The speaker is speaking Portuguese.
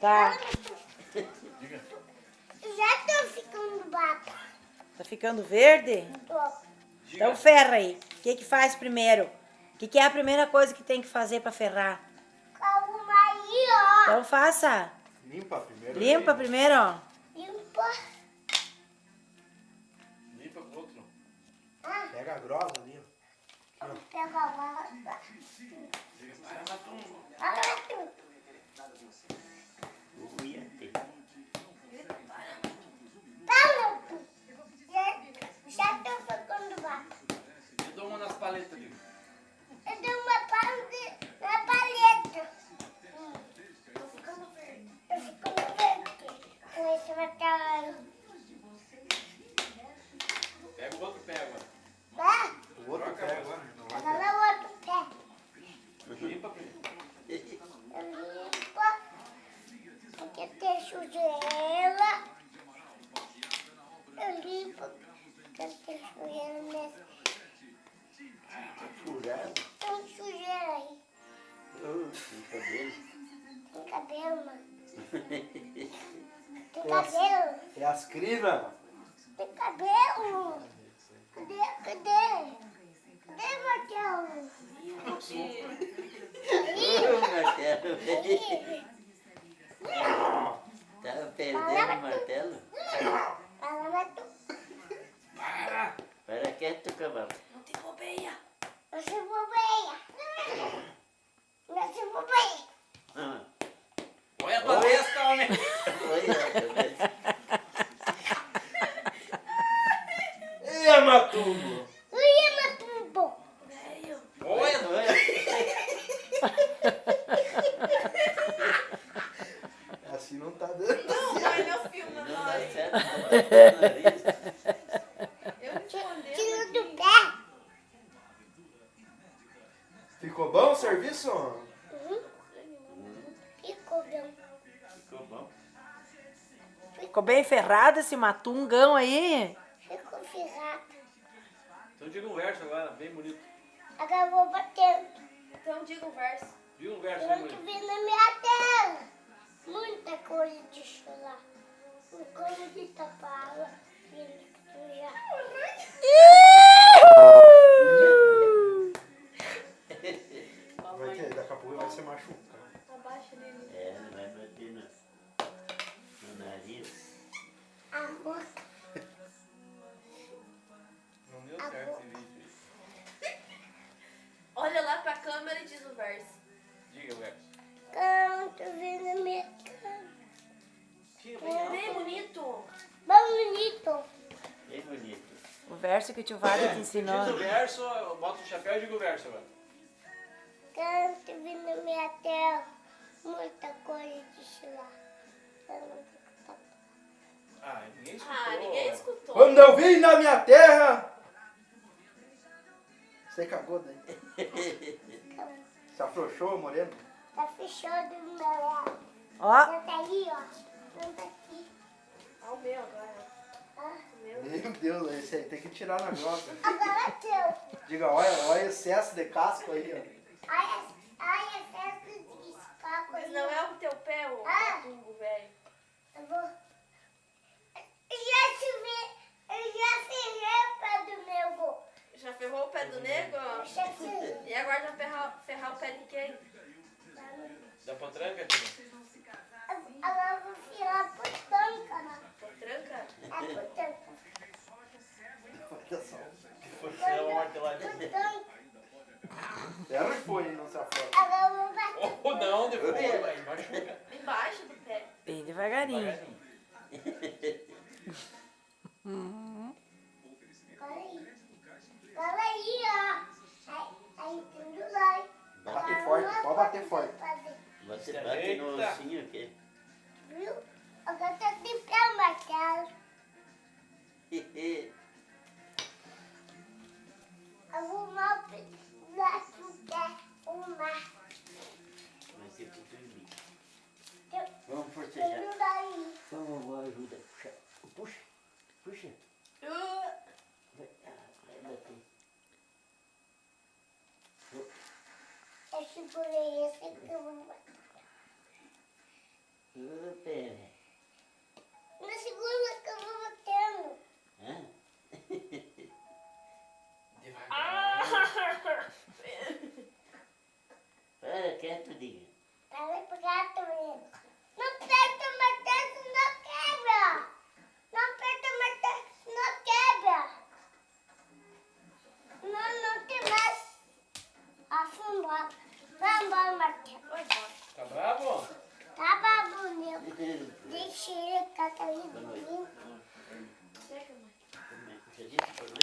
Tá. Já tô ficando vaca. Tá ficando verde? Então ferra aí. O que faz primeiro? O que é a primeira coisa que tem que fazer pra ferrar? Calma aí, ó. Então faça. Limpa primeiro. Limpa primeiro, ó. Limpa. Limpa com outro. Ah, Pega a grossa ali, ó. pega a vaca. Para tu. Para tu. Já tô ficando vaca. Eu dou uma nas paletas ali. Eu dei uma paleta na paleta. Tô ficando verde. Tô ficando verde. Com esse macarrão. Pega o outro pé agora. Vai. O outro pé agora. Não vai Agora pegar. o outro pé. Limpa primeiro. Eu limpo. Porque tem sujeira. Eu limpo. Porque tem sujeira nesse. Furado. Tem sujeira aí. Tem cabelo. Tem cabelo, mano. Tem cabelo. É as crinas. Tem cabelo. Cadê? Cadê? Cadê, Marcelo? Ô, martelo, velho. Tava perdendo o martelo? Fala, mas tu. Para quieto, cavalo. Não tem bobeia. Não se bobeia. Não se bobeia. Ah, Olha a tua testa, homem. olha, cabeça. E a Matumbo? Ui, Matumbo. Olha. Olha. Assim não tá dando. Vai, não filma Não dá nós. certo, não tá no nariz. Eu respondendo Tira do aqui. pé. Ficou bom o serviço? Ficou bem. Ficou bom. Ficou bem ferrado esse matungão aí? Ficou ferrado. Então diga um verso agora, bem bonito. Agora eu vou bater. Então diga o verso. Diga um verso Eu bem não tô bonito. vendo na minha tela. Muita coisa de chorar. Um cano de tapala. Filho que tu já. Vai ter, daqui a pouco vai se machucar. Abaixa dele. É, não vai bater no nariz. Amor. Não deu certo esse vídeo. Olha lá pra câmera e diz o verso. Diga o verso. Canto vendo na minha cara. Diga bem Bem bonito. Bom bonito. Bem bonito. O verso que o tio Wagner te ensinou. Diz o verso, bota o chapéu e diga o verso agora. Canto vendo na minha tela. Muita coisa de chorar. Eu não vou cantar. Ah, ninguém escutou. Ah, ninguém escutou. Quando eu vim na minha terra. Você cagou daí. Se afrouxou, moreno? Tá fechado no meu lado. Ó, Senta aí, ó. Senta aqui. Olha o meu agora. Ah, O meu. Meu Deus, esse aí tem que tirar na grossa. agora é teu. Diga, olha o excesso de casco aí, ó. Ai, excesso de escapo Mas aí. não é o teu pé, o Ah. matumbo, velho. Eu vou... Eu já ferrei o pé do meu vô. Já ferrou o pé do nego? Eu já ferrei. E agora vai ferrar o pé de quem? Da potranca, tio? Agora eu vou ferrar por tanca, né? Potranca? É por tanca. Olha só. Que foi ser uma marteladinha. Por tanca. Ela foi, não se afoga. Agora eu vou bater. Oh, não, depois vai machuca. Embaixo do pé. bem devagarinho. Devagarinho. Fala aí, ó. Aí tudo vai. Bater forte, pode bater forte. Você bate no Eita. ossinho aqui. Viu? Agora tá de pé, Marcelo. Arrumar o braço do pé. Arrumar. Vai ser tudo em mim. Eu- Vamos forcejar. Tudo daí. Então vovó ajuda a puxar. Puxa, puxa. Vai bater. Eu segurei esse que eu vou bater. Ah, reto, diga. Peraí, prato mesmo. Não aperta o martelo, não quebra. Não aperta o martelo, não quebra. Não tem mais. Vai embora. Vai embora, martelo. Vai embora. Tá bravo? Tá babunho. Deixa ele, Catarina. Chega, mãe. Puxa disso,